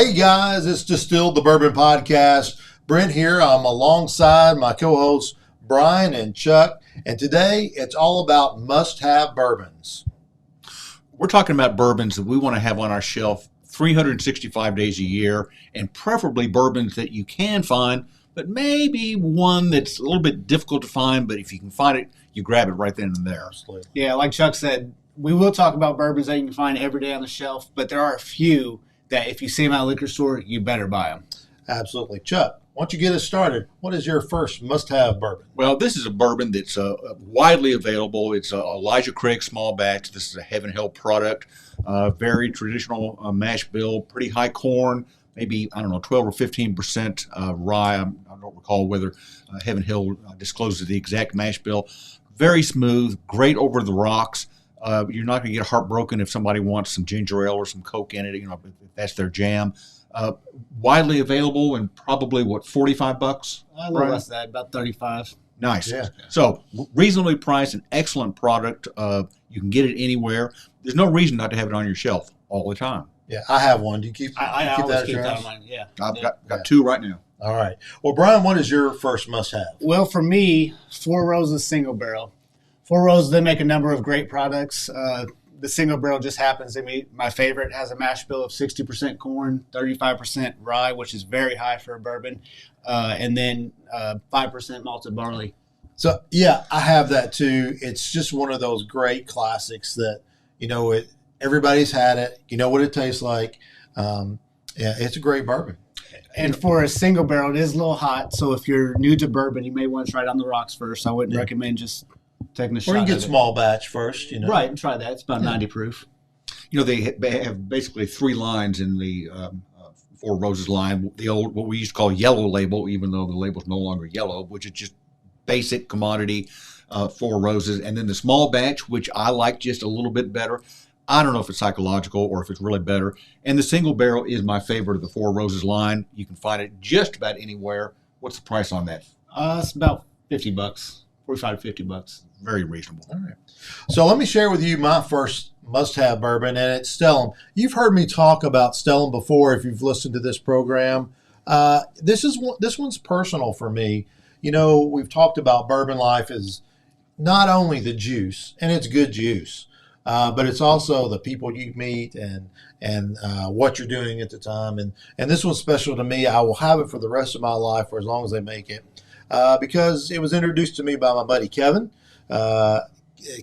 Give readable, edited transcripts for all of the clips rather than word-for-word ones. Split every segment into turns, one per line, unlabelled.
Hey guys, it's Distilled the Bourbon Podcast. Brent here. I'm alongside my co-hosts Brian and Chuck, and today it's all about must-have bourbons.
We're talking about bourbons that we want to have on our shelf 365 days a year, and preferably bourbons that you can find, but maybe one that's a little bit difficult to find, but if you can find it, you grab it right then and there.
Absolutely.
Yeah, like Chuck said, we will talk about bourbons that you can find every day on the shelf, but there are a few that if you see them at a liquor store, you better buy them.
Absolutely. Chuck, why don't you get us started? What is your first must-have bourbon?
Well, this is a bourbon that's widely available. It's Elijah Craig small batch. This is a Heaven Hill product. Very traditional mash bill, pretty high corn, maybe, 12 or 15% rye. I don't recall whether Heaven Hill discloses the exact mash bill. Very smooth, great over the rocks. You're not going to get heartbroken if somebody wants some ginger ale or some Coke in it, if that's their jam. Widely available and probably, $45?
A little less than that, about 35.
Nice.
Yeah.
So reasonably priced, an excellent product. You can get it anywhere. There's no reason not to have it on your shelf all the time.
Yeah, I have one. Do you keep
I
keep
always
that at
keep
your
that
house?
on mine, yeah.
I've got two right now.
All right. Well, Brian, what is your first must-have?
Well, for me, Four Roses Single Barrel. Four Roses, they make a number of great products. The Single Barrel just happens to be my favorite. It has a mash bill of 60% corn, 35% rye, which is very high for a bourbon, and then 5% malted barley.
So, yeah, I have that too. It's just one of those great classics that, everybody's had it. You know what it tastes like. Yeah, it's a great bourbon.
And for a single barrel, it is a little hot. So if you're new to bourbon, you may want to try it on the rocks first. I wouldn't recommend just taking a shot.
Or you can get
of it.
small batch first,
Right, and try that. It's about 90 proof.
They have basically three lines in the Four Roses line. The old, what we used to call yellow label, even though the label's no longer yellow, which is just basic commodity Four Roses. And then the small batch, which I like just a little bit better. I don't know if it's psychological or if it's really better. And the single barrel is my favorite of the Four Roses line. You can find it just about anywhere. What's the price on that?
It's about $50, $45 to $50.
Very reasonable.
All right. So let me share with you my first must-have bourbon, and it's Stellum. You've heard me talk about Stellum before if you've listened to this program. This one's personal for me. We've talked about bourbon life is not only the juice, and it's good juice, but it's also the people you meet and what you're doing at the time. And this one's special to me. I will have it for the rest of my life for as long as they make it, because it was introduced to me by my buddy Kevin.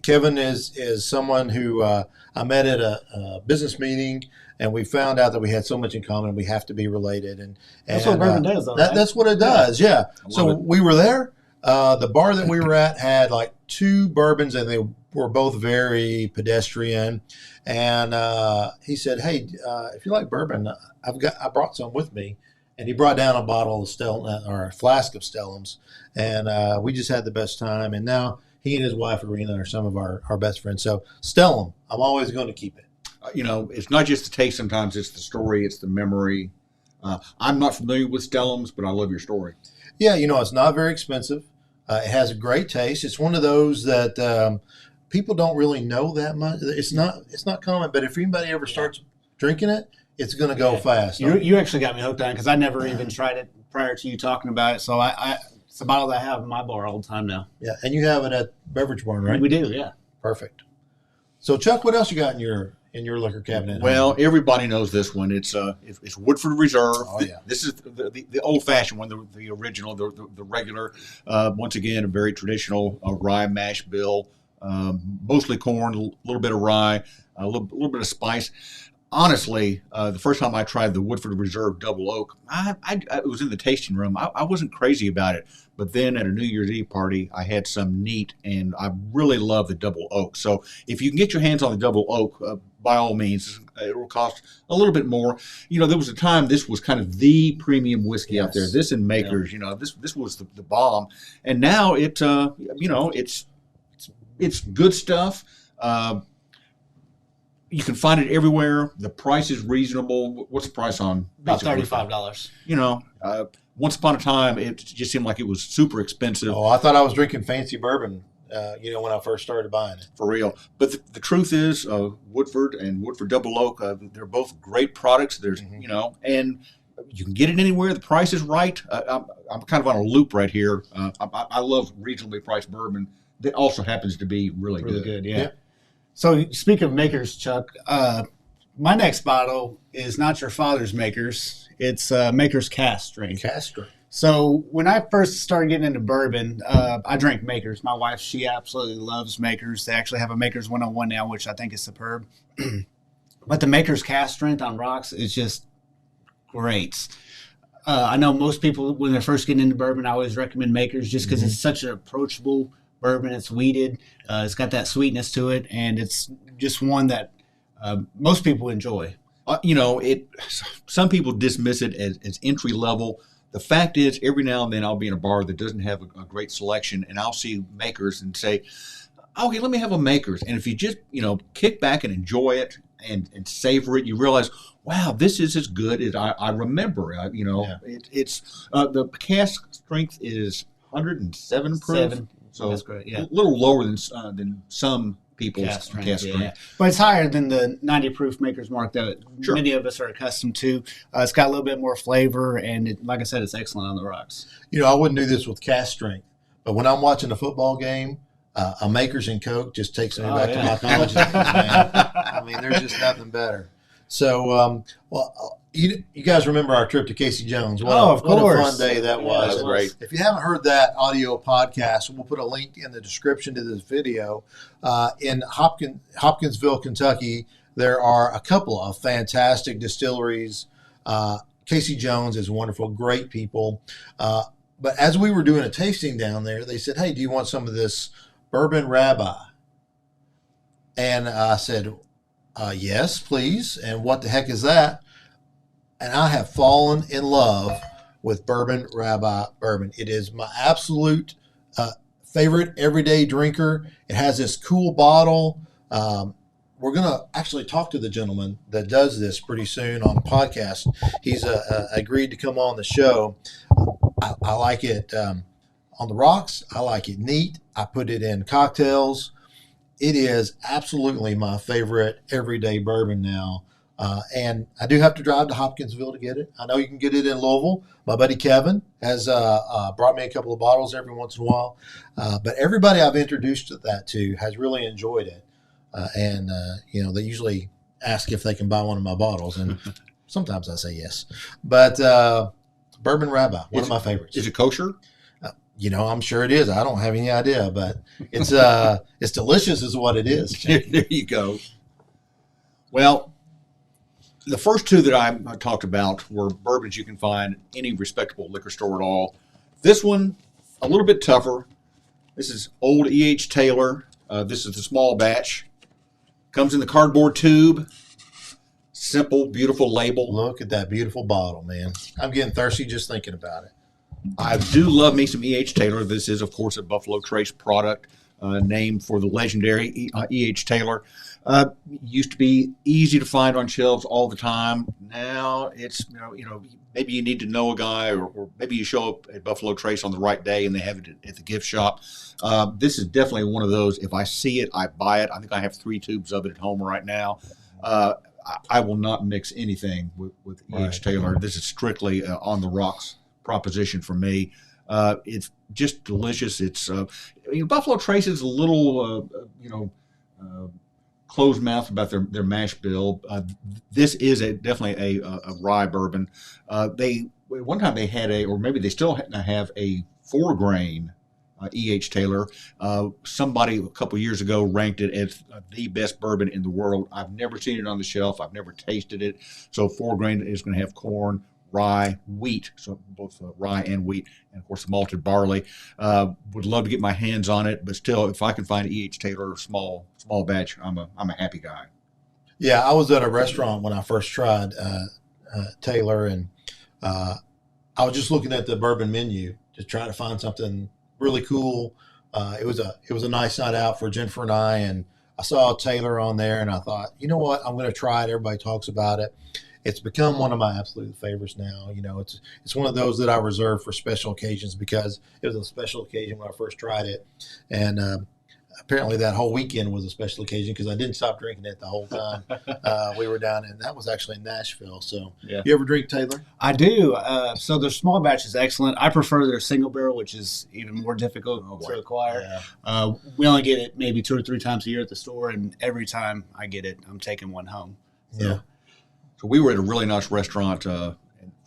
Kevin is someone who I met at a business meeting, and we found out that we had so much in common. We have to be related, and
That's what bourbon does, though, right?
That's what it does. Yeah. So
it.
we were there. The bar that we were at had like two bourbons, and they were both very pedestrian. And he said, "Hey, if you like bourbon, I brought some with me." And he brought down a bottle of Stellum, or a flask of Stellums, and we just had the best time. And now he and his wife Arena are some of our best friends. So Stellum, I'm always going to keep it.
It's not just the taste. Sometimes it's the story. It's the memory. I'm not familiar with Stellums, but I love your story.
Yeah, it's not very expensive. It has a great taste. It's one of those that people don't really know that much. It's not common, but if anybody ever starts drinking it, it's going to go fast.
You actually got me hooked on it because I never even tried it prior to you talking about it. So it's a bottle that I have in my bar all the time now.
Yeah, and you have it at Beverage Barn, right?
We do, yeah.
Perfect. So Chuck, what else you got in your liquor cabinet?
Well, everybody knows this one. It's Woodford Reserve.
Oh, yeah.
This is the old-fashioned one, the original, the regular. Once again, a very traditional rye mash bill, mostly corn, a little bit of rye, a little bit of spice. Honestly, the first time I tried the Woodford Reserve Double Oak, I was in the tasting room. I wasn't crazy about it. But then at a New Year's Eve party, I had some neat, and I really love the Double Oak. So if you can get your hands on the Double Oak, by all means, it will cost a little bit more. There was a time this was kind of the premium whiskey out there. This and Makers, this was the bomb. And now it's good stuff. You can find it everywhere. The price is reasonable. What's the price on?
About $35.
Once upon a time, it just seemed like it was super expensive.
Oh, I thought I was drinking fancy bourbon when I first started buying it.
For real. But the truth is, Woodford and Woodford Double Oak, they're both great products. There's, and you can get it anywhere. The price is right. I'm kind of on a loop right here. I love reasonably priced bourbon that also happens to be really good.
Yeah. So speak of makers, Chuck, my next bottle is not your father's Makers. It's Makers Cask Strength.
Cask Strength.
So when I first started getting into bourbon, I drank Makers. My wife, she absolutely loves Makers. They actually have a Makers 101 now, which I think is superb. But the Makers Cask Strength on rocks is just great. I know most people, when they're first getting into bourbon, I always recommend Makers just because it's such an approachable bourbon. It's weeded. It's got that sweetness to it, and it's just one that most people enjoy.
Some people dismiss it as entry level. The fact is, every now and then I'll be in a bar that doesn't have a great selection, and I'll see Makers and say, okay, let me have a Makers. And if you just, kick back and enjoy it and savor it, you realize, wow, this is as good as I remember. It's the cask strength is 107 proof. So
that's great. Yeah,
a little lower than some people's cask strength.
Yeah. But it's higher than the 90 proof Maker's Mark that many of us are accustomed to. It's got a little bit more flavor, and like I said, it's excellent on the rocks.
I wouldn't do this with cask strength, but when I'm watching a football game, a Makers and Coke just takes me back to my college days, man. I mean, there's just nothing better. So, you guys remember our trip to Casey Jones?
Of course.
What a fun day that was.
That was great.
If you haven't heard that audio podcast, we'll put a link in the description to this video. In Hopkinsville, Kentucky, there are a couple of fantastic distilleries. Casey Jones is wonderful, great people. But as we were doing a tasting down there, they said, hey, do you want some of this Bourbon Rabbi? And I said, yes, please. And what the heck is that? And I have fallen in love with Bourbon Rabbi bourbon. It is my absolute favorite everyday drinker. It has this cool bottle. We're going to actually talk to the gentleman that does this pretty soon on a podcast. He's agreed to come on the show. I like it on the rocks. I like it neat. I put it in cocktails. It is absolutely my favorite everyday bourbon now. And I do have to drive to Hopkinsville to get it. I know you can get it in Louisville. My buddy Kevin has brought me a couple of bottles every once in a while. But everybody I've introduced that to has really enjoyed it. And they usually ask if they can buy one of my bottles. And sometimes I say yes. But Bourbon Rabbi, one of my favorites.
Is it kosher?
I'm sure it is. I don't have any idea, but it's delicious is what it is.
There you go. Well, the first two that I talked about were bourbons you can find in any respectable liquor store at all. This one, a little bit tougher. This is Old E.H. Taylor. This is the small batch. Comes in the cardboard tube. Simple, beautiful label.
Look at that beautiful bottle, man. I'm getting thirsty just thinking about it.
I do love me some E.H. Taylor. This is, of course, a Buffalo Trace product, named for the legendary E.H. Taylor. Used to be easy to find on shelves all the time. Now it's, maybe you need to know a guy, or maybe you show up at Buffalo Trace on the right day and they have it at the gift shop. This is definitely one of those. If I see it, I buy it. I think I have 3 tubes of it at home right now. I will not mix anything with E.H. Taylor. This is strictly on the rocks proposition for me. It's just delicious. It's Buffalo Trace is a little closed mouth about their mash bill. This is definitely a rye bourbon. One time they had or maybe they still have a 4-grain E.H. Taylor. Somebody a couple years ago ranked it as the best bourbon in the world. I've never seen it on the shelf. I've never tasted it. So 4-grain is going to have corn, rye, wheat, so both rye and wheat, and of course the malted barley. Would love to get my hands on it, but still, if I can find E.H. Taylor small batch, I'm a happy guy.
Yeah, I was at a restaurant when I first tried Taylor, and I was just looking at the bourbon menu to try to find something really cool. It was a nice night out for Jennifer and I, and I saw Taylor on there, and I thought, you know what, I'm going to try it. Everybody talks about it. It's become one of my absolute favorites now. It's one of those that I reserve for special occasions because it was a special occasion when I first tried it. And apparently that whole weekend was a special occasion because I didn't stop drinking it the whole time we were down in. That was actually in Nashville. So, You ever drink, Taylor?
I do. So their small batch is excellent. I prefer their single barrel, which is even more difficult to acquire. Yeah. We only get it maybe 2 or 3 times a year at the store, and every time I get it, I'm taking one home.
So
we were at a really nice restaurant in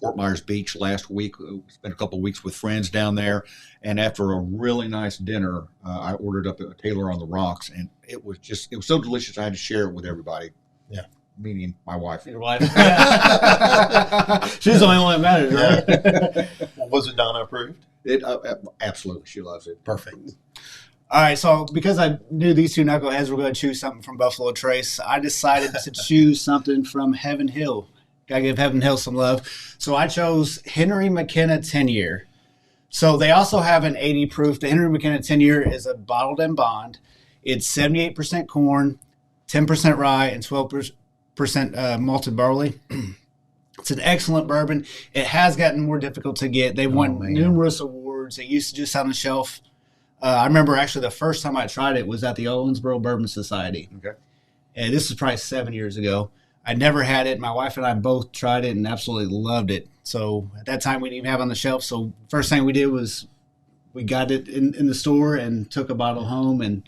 Fort Myers Beach last week. We spent a couple of weeks with friends down there, and after a really nice dinner, I ordered up a Taylor on the Rocks, and it was so delicious I had to share it with everybody.
Yeah.
Meaning my wife.
Your wife. She's the only one that matters, right?
Well, was it Donna approved?
It absolutely. She loves it.
Perfect.
All right, so because I knew these two knuckleheads were going to choose something from Buffalo Trace, I decided to choose something from Heaven Hill. Gotta give Heaven Hill some love. So I chose Henry McKenna 10-year. So they also have an 80 proof. The Henry McKenna 10-year is a bottled and bond. It's 78% corn, 10% rye, and 12% malted barley. It's an excellent bourbon. It has gotten more difficult to get. They won numerous awards. It used to just on the shelf. I remember actually the first time I tried it was at the Owensboro Bourbon Society.
Okay.
And this was probably 7 years ago. I never had it. My wife and I both tried it and absolutely loved it. So at that time we didn't even have it on the shelf. So first thing we did was we got it in the store and took a bottle home. And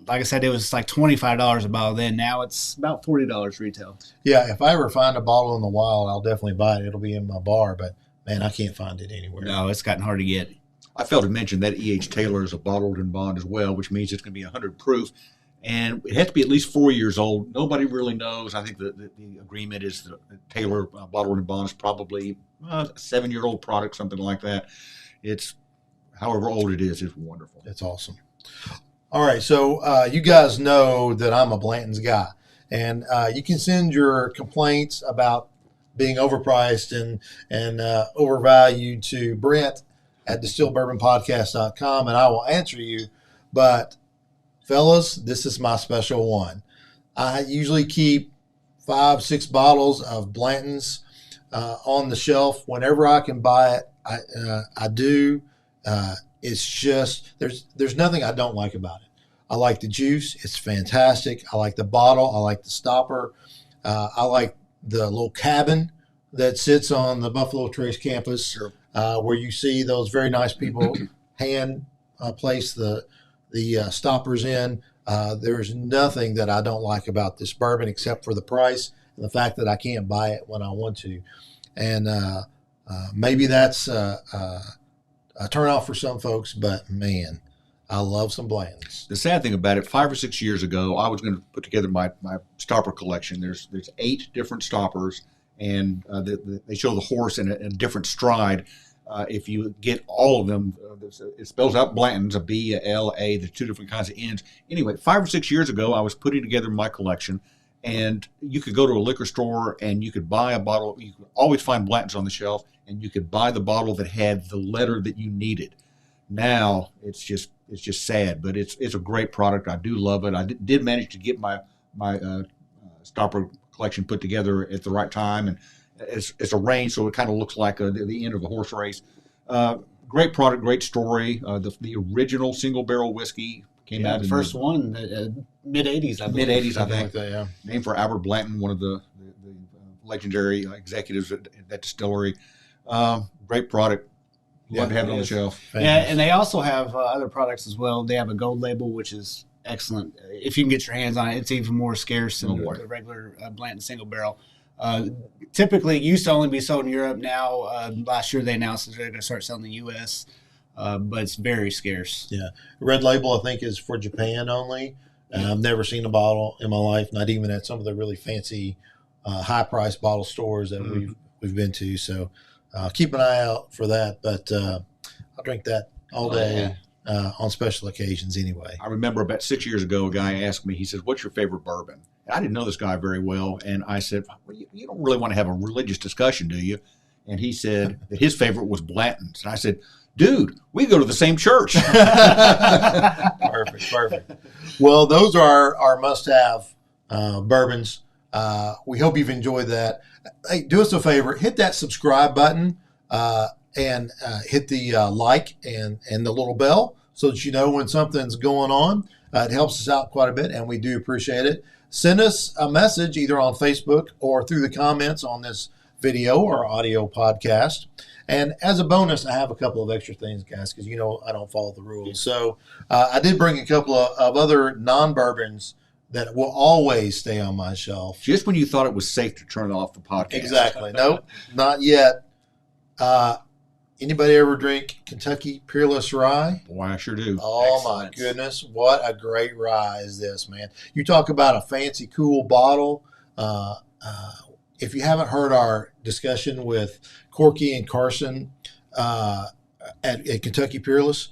like I said, it was like $25 a bottle then. Now it's about $40 retail.
Yeah, if I ever find a bottle in the wild, I'll definitely buy it. It'll be in my bar, but man, I can't find it anywhere.
No, it's gotten hard to get.
I failed to mention that E.H. Taylor is a bottled and bond as well, which means it's going to be 100 proof. And it has to be at least 4 years old. Nobody really knows. I think the agreement is that Taylor bottled and bond is probably a 7-year-old product, something like that. It's however old it is, it's wonderful.
It's awesome. All right, so you guys know that I'm a Blantons guy, and you can send your complaints about being overpriced and overvalued to Brent at distilledbourbonpodcast.com, and I will answer you. But fellas, this is my special one. I usually keep 5-6 bottles of Blantons on the shelf whenever I can buy it. I do. It's just there's nothing I don't like about it. I like the juice; it's fantastic. I like the bottle. I like the stopper. I like the little cabin that sits on the Buffalo Trace campus,
Sure.
Where you see those very nice people hand place the stoppers in. There's nothing that I don't like about this bourbon except for the price and the fact that I can't buy it when I want to. And maybe that's a turnoff for some folks, but man, I love some Blantons.
The sad thing about it, 5 or 6 years ago, I was going to put together my stopper collection. There's 8 different stoppers, and they show the horse in a different stride. If you get all of them, it spells out Blantons, a B, a L, a. There's 2 different kinds of N's. Anyway, 5 or 6 years ago, I was putting together my collection, and you could go to a liquor store and you could buy a bottle. You could always find Blantons on the shelf, and you could buy the bottle that had the letter that you needed. Now it's just sad, but it's a great product. I do love it. I did manage to get my stopper collection put together at the right time, and it's arranged so it kind of looks like the end of a horse race. Great product, great story. The original single barrel whiskey came out
the first one, mid 80s.
Mid 80s, I think.
Like that, yeah.
Named for Albert Blanton, one of the legendary executives at that distillery. Great product. Love to have it on the shelf.
Yeah, and they also have other products as well. They have a gold label, which is excellent. If you can get your hands on it, it's even more scarce than the regular Blanton single barrel. Typically, it used to only be sold in Europe. Now, last year they announced that they're going to start selling in the U.S., but it's very scarce.
Yeah. Red label, I think, is for Japan only. I've never seen a bottle in my life, not even at some of the really fancy, high-priced bottle stores that we've been to. So keep an eye out for that. But I'll drink that all day on special occasions anyway.
I remember about 6 years ago, a guy asked me, he says, "What's your favorite bourbon?" I didn't know this guy very well, and I said, "Well, you don't really want to have a religious discussion, do you?" And he said that his favorite was Blanton's. And I said, "Dude, we go to the same church."
Perfect. Well, those are our must-have bourbons. We hope you've enjoyed that. Hey, do us a favor, hit that subscribe button and hit the like and the little bell so that you know when something's going on. It helps us out quite a bit, and we do appreciate it. Send us a message either on Facebook or through the comments on this video or audio podcast. And as a bonus, I have a couple of extra things, guys, because you know I don't follow the rules. So I did bring a couple of other non-bourbons that will always stay on my shelf.
Just when you thought it was safe to turn off the podcast.
Exactly. Nope, not yet. Anybody ever drink Kentucky Peerless Rye?
Boy, I sure do.
Oh,
Excellent.
my goodness. What a great rye is this, man. You talk about a fancy, cool bottle. If you haven't heard our discussion with Corky and Carson at Kentucky Peerless,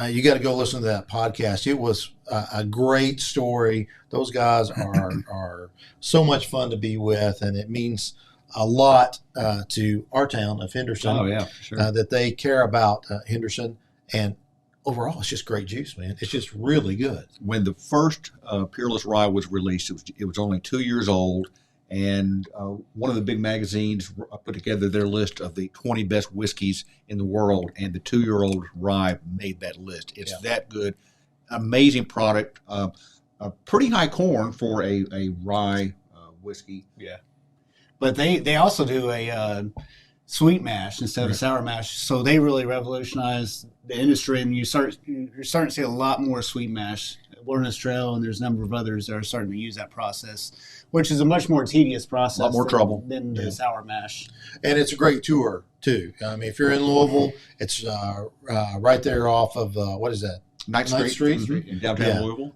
you got to go listen to that podcast. It was a great story. Those guys are so much fun to be with, and it means a lot to our town of Henderson.
Oh, yeah, for sure.
That they care about Henderson, and overall, it's just great juice, man. It's just really good.
When the first Peerless Rye was released, it was only 2 years old, and one of the big magazines put together their list of the 20 best whiskeys in the world, and the 2-year-old rye made that list. It's that good. Amazing product. Pretty high corn for a rye whiskey.
Yeah. But they also do a sweet mash instead of a sour mash. So they really revolutionized the industry, and you're starting to see a lot more sweet mash. Wilderness Trail, and there's a number of others that are starting to use that process, which is a much more tedious process.
A lot more trouble
than the sour mash.
And it's a great tour, too. I mean, if you're in Louisville, it's right there off of, what is that?
Ninth Street in downtown Louisville.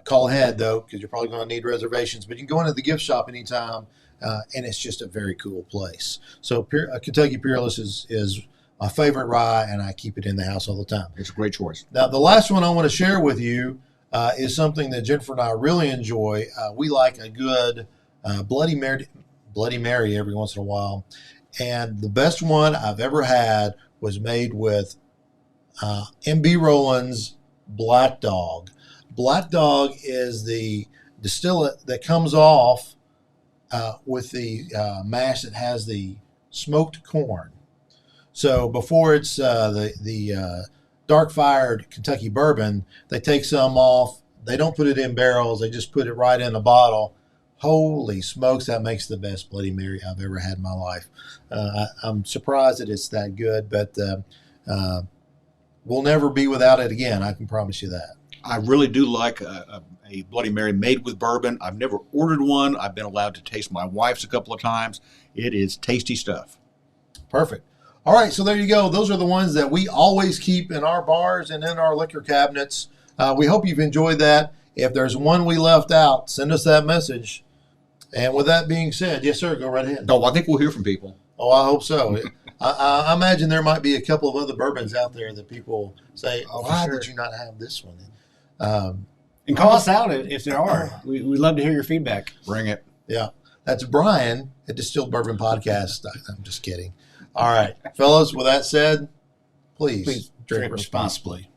Call ahead, though, because you're probably going to need reservations. But you can go into the gift shop anytime, and it's just a very cool place. So Kentucky Peerless is my favorite rye, and I keep it in the house all the time.
It's a great choice.
Now, the last one I want to share with you is something that Jennifer and I really enjoy. We like a good Bloody Mary every once in a while. And the best one I've ever had was made with M.B. Rowland's Black Dog. Black Dog is the distillate that comes off with the mash that has the smoked corn. So before it's the dark-fired Kentucky bourbon, they take some off. They don't put it in barrels. They just put it right in a bottle. Holy smokes, that makes the best Bloody Mary I've ever had in my life. I'm surprised that it's that good, but we'll never be without it again. I can promise you that.
I really do like a Bloody Mary made with bourbon. I've never ordered one. I've been allowed to taste my wife's a couple of times. It is tasty stuff.
Perfect. All right, so there you go. Those are the ones that we always keep in our bars and in our liquor cabinets. We hope you've enjoyed that. If there's one we left out, send us that message. And with that being said, yes, sir, go right ahead.
No, I think we'll hear from people.
Oh, I hope so. I imagine there might be a couple of other bourbons out there that people say, why did you not have this one?
And call us out if there are. We'd love to hear your feedback.
Bring it.
Yeah. That's Brian at Distilled Bourbon Podcast. I'm just kidding. All right, fellas, with that said, please drink responsibly.